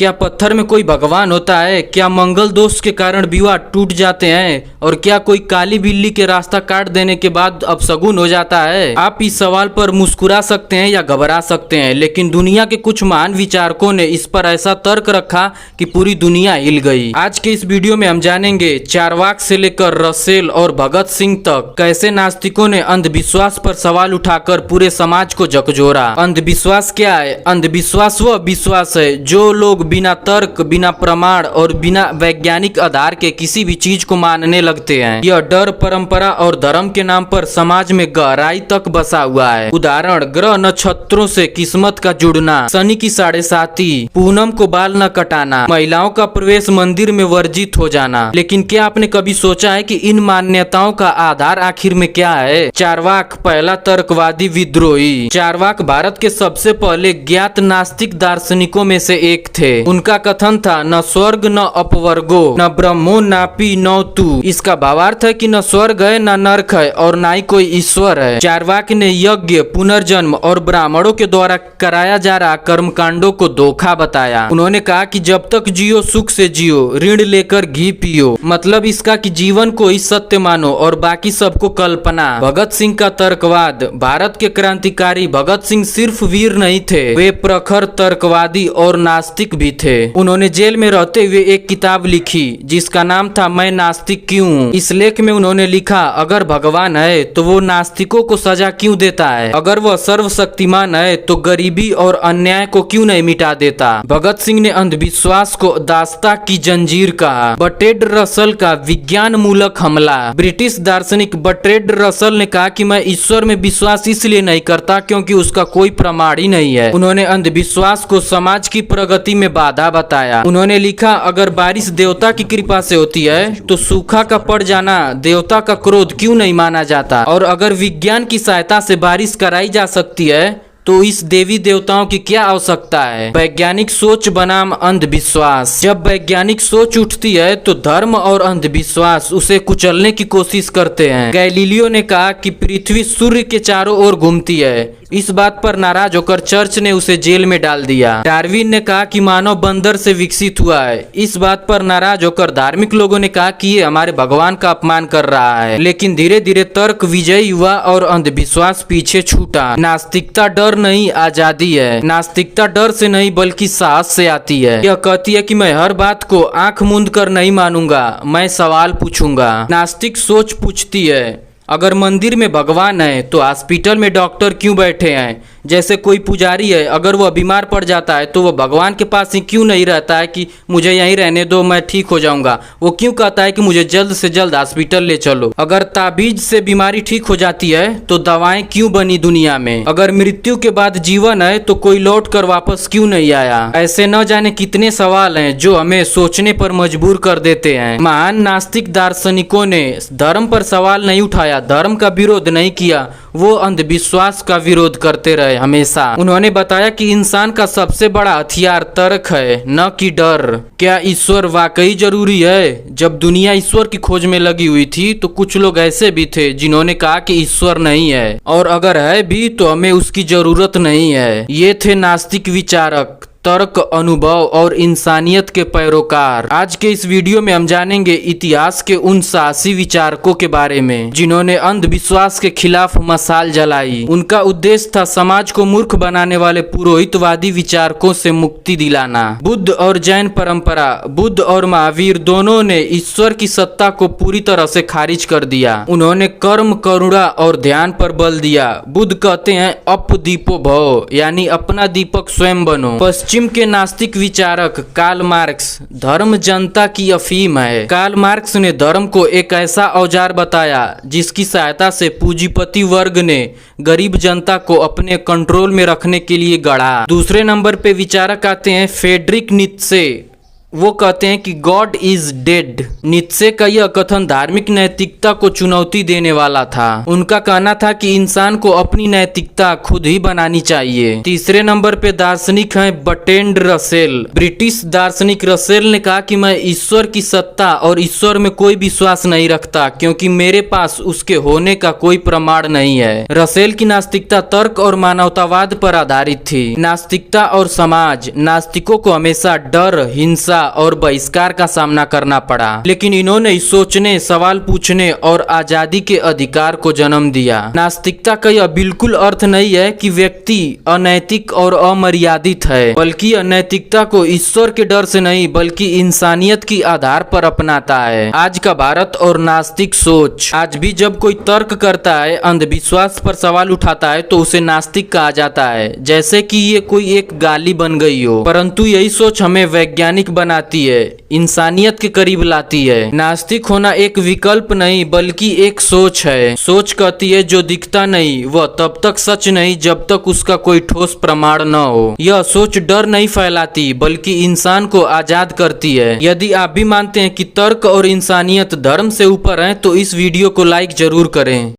क्या पत्थर में कोई भगवान होता है? क्या मंगल दोष के कारण विवाह टूट जाते हैं? और क्या कोई काली बिल्ली के रास्ता काट देने के बाद अपशगुन हो जाता है? आप इस सवाल पर मुस्कुरा सकते हैं या घबरा सकते हैं, लेकिन दुनिया के कुछ महान विचारकों ने इस पर ऐसा तर्क रखा कि पूरी दुनिया हिल गई। आज के इस वीडियो में हम जानेंगे चारवाक से लेकर रसेल और भगत सिंह तक कैसे नास्तिकों ने अंधविश्वास पर सवाल उठाकर पूरे समाज को झकझोरा। अंधविश्वास क्या है? अंधविश्वास वह विश्वास है जो लोग बिना तर्क, बिना प्रमाण और बिना वैज्ञानिक आधार के किसी भी चीज को मानने लगते हैं। यह डर, परंपरा और धर्म के नाम पर समाज में गहराई तक बसा हुआ है। उदाहरण, ग्रह नक्षत्रों से किस्मत का जुड़ना, शनि की 7.5, पूनम को बाल न कटाना, महिलाओं का प्रवेश मंदिर में वर्जित हो जाना। लेकिन क्या आपने कभी सोचा है कि इन मान्यताओं का आधार आखिर में क्या है? चारवाक, पहला तर्कवादी विद्रोही। चारवाक भारत के सबसे पहले ज्ञात नास्तिक दार्शनिकों में से एक थे। उनका कथन था, न स्वर्ग न अपवर्गो, न ब्रह्मो नापि न तू। इसका भावार्थ है कि न स्वर्ग है, न नरक है और न ही कोई ईश्वर है। चारवाक ने यज्ञ, पुनर्जन्म और ब्राह्मणों के द्वारा कराया जा रहा कर्मकांडों को धोखा बताया। उन्होंने कहा कि जब तक जियो सुख से जियो, ऋण लेकर घी पियो। मतलब इसका कि जीवन को ही सत्य मानो और बाकी सबको कल्पना। भगत सिंह का तर्कवाद। भारत के क्रांतिकारी भगत सिंह सिर्फ वीर नहीं थे, वे प्रखर तर्कवादी और नास्तिक भी थे। उन्होंने जेल में रहते हुए एक किताब लिखी जिसका नाम था मैं नास्तिक क्यों हूँ। इस लेख में उन्होंने लिखा, अगर भगवान है तो वो नास्तिकों को सजा क्यों देता है? अगर वह सर्वशक्तिमान है तो गरीबी और अन्याय को क्यों नहीं मिटा देता? भगत सिंह ने अंधविश्वास को दास्ता की जंजीर कहा। बर्ट्रैंड रसल का विज्ञान मूलक हमला। ब्रिटिश दार्शनिक बर्ट्रैंड रसल ने कहा कि मैं ईश्वर में विश्वास इसलिए नहीं करता क्योंकि उसका कोई प्रमाण ही नहीं है। उन्होंने अंधविश्वास को समाज की प्रगति में बाधा बताया। उन्होंने लिखा, अगर बारिश देवता की कृपा से होती है तो सूखा का पड़ जाना देवता का क्रोध क्यों नहीं माना जाता? और अगर विज्ञान की सहायता से बारिश कराई जा सकती है तो इस देवी देवताओं की क्या आवश्यकता है? वैज्ञानिक सोच बनाम अंधविश्वास। जब वैज्ञानिक सोच उठती है तो धर्म और अंधविश्वास उसे कुचलने की कोशिश करते हैं। गैलीलियो ने कहा कि पृथ्वी सूर्य के चारों ओर घूमती है। इस बात पर नाराज होकर चर्च ने उसे जेल में डाल दिया। डार्विन ने कहा कि मानव बंदर से विकसित हुआ है। इस बात पर नाराज होकर धार्मिक लोगों ने कहा कि ये हमारे भगवान का अपमान कर रहा है। लेकिन धीरे धीरे तर्क विजयी हुआ और अंधविश्वास पीछे छूटा। नास्तिकता डर नहीं, आजादी है। नास्तिकता डर से नहीं बल्कि साहस से आती है। यह कहती है कि मैं हर बात को आंख मूंद कर नहीं मानूंगा, मैं सवाल पूछूंगा। नास्तिक सोच पूछती है, अगर मंदिर में भगवान है तो हॉस्पिटल में डॉक्टर क्यों बैठे हैं? जैसे कोई पुजारी है, अगर वह बीमार पड़ जाता है तो वह भगवान के पास ही क्यों नहीं रहता है कि मुझे यहीं रहने दो, मैं ठीक हो जाऊंगा। वो क्यों कहता है कि मुझे जल्द से जल्द हॉस्पिटल ले चलो? अगर ताबीज से बीमारी ठीक हो जाती है तो दवाएं क्यों बनी दुनिया में? अगर मृत्यु के बाद जीवन है तो कोई लौट कर वापस क्यों नहीं आया? ऐसे न जाने कितने सवाल हैं जो हमें सोचने पर मजबूर कर देते हैं। महान नास्तिक दार्शनिकों ने धर्म पर सवाल नहीं उठाया, धर्म का विरोध नहीं किया, वो अंधविश्वास का विरोध करते रहे हमेशा। उन्होंने बताया कि इंसान का सबसे बड़ा हथियार तर्क है, न कि डर। क्या ईश्वर वाकई जरूरी है? जब दुनिया ईश्वर की खोज में लगी हुई थी तो कुछ लोग ऐसे भी थे जिन्होंने कहा कि ईश्वर नहीं है, और अगर है भी तो हमें उसकी जरूरत नहीं है। ये थे नास्तिक विचारक, तर्क, अनुभव और इंसानियत के पैरोकार। आज के इस वीडियो में हम जानेंगे इतिहास के उन साहसी विचारकों के बारे में जिन्होंने अंधविश्वास के खिलाफ मशाल जलाई। उनका उद्देश्य था समाज को मूर्ख बनाने वाले पुरोहितवादी विचारकों से मुक्ति दिलाना। बुद्ध और जैन परंपरा। बुद्ध और महावीर दोनों ने ईश्वर की सत्ता को पूरी तरह से खारिज कर दिया। उन्होंने कर्म, करुणा और ध्यान पर बल दिया। बुद्ध कहते हैं, अपदीपो भव, यानी अपना दीपक स्वयं बनो। पश्चिम के नास्तिक विचारक कार्ल मार्क्स। धर्म जनता की अफीम है। कार्ल मार्क्स ने धर्म को एक ऐसा औजार बताया जिसकी सहायता से पूंजीपति वर्ग ने गरीब जनता को अपने कंट्रोल में रखने के लिए गढ़ा। दूसरे नंबर पे विचारक आते हैं फ्रेडरिक नीत्शे। वो कहते हैं कि गॉड इज डेड। नीत्शे का यह कथन धार्मिक नैतिकता को चुनौती देने वाला था। उनका कहना था कि इंसान को अपनी नैतिकता खुद ही बनानी चाहिए। तीसरे नंबर पे दार्शनिक हैं बर्ट्रैंड रसेल। ब्रिटिश दार्शनिक रसेल ने कहा कि मैं ईश्वर की सत्ता और ईश्वर में कोई विश्वास नहीं रखता, क्योंकि मेरे पास उसके होने का कोई प्रमाण नहीं है। रसेल की नास्तिकता तर्क और मानवतावाद पर आधारित थी। नास्तिकता और समाज। नास्तिकों को हमेशा डर, हिंसा और बहिष्कार का सामना करना पड़ा, लेकिन इन्होंने सोचने, सवाल पूछने और आजादी के अधिकार को जन्म दिया। नास्तिकता का यह बिल्कुल अर्थ नहीं है कि व्यक्ति अनैतिक और अमर्यादित है, बल्कि अनैतिकता को ईश्वर के डर से नहीं बल्कि इंसानियत की आधार पर अपनाता है। आज का भारत और नास्तिक सोच। आज भी जब कोई तर्क करता है, अंधविश्वास पर सवाल उठाता है, तो उसे नास्तिक कहा जाता है, जैसे कि ये कोई एक गाली बन गई हो। परंतु यही सोच हमें वैज्ञानिक बनाती है, इंसानियत के करीब लाती है। नास्तिक होना एक विकल्प नहीं बल्कि एक सोच है। सोच कहती है जो दिखता नहीं वह तब तक सच नहीं जब तक उसका कोई ठोस प्रमाण न हो। यह सोच डर नहीं फैलाती बल्कि इंसान को आजाद करती है। यदि आप भी मानते हैं कि तर्क और इंसानियत धर्म से ऊपर है तो इस वीडियो को लाइक जरूर करें।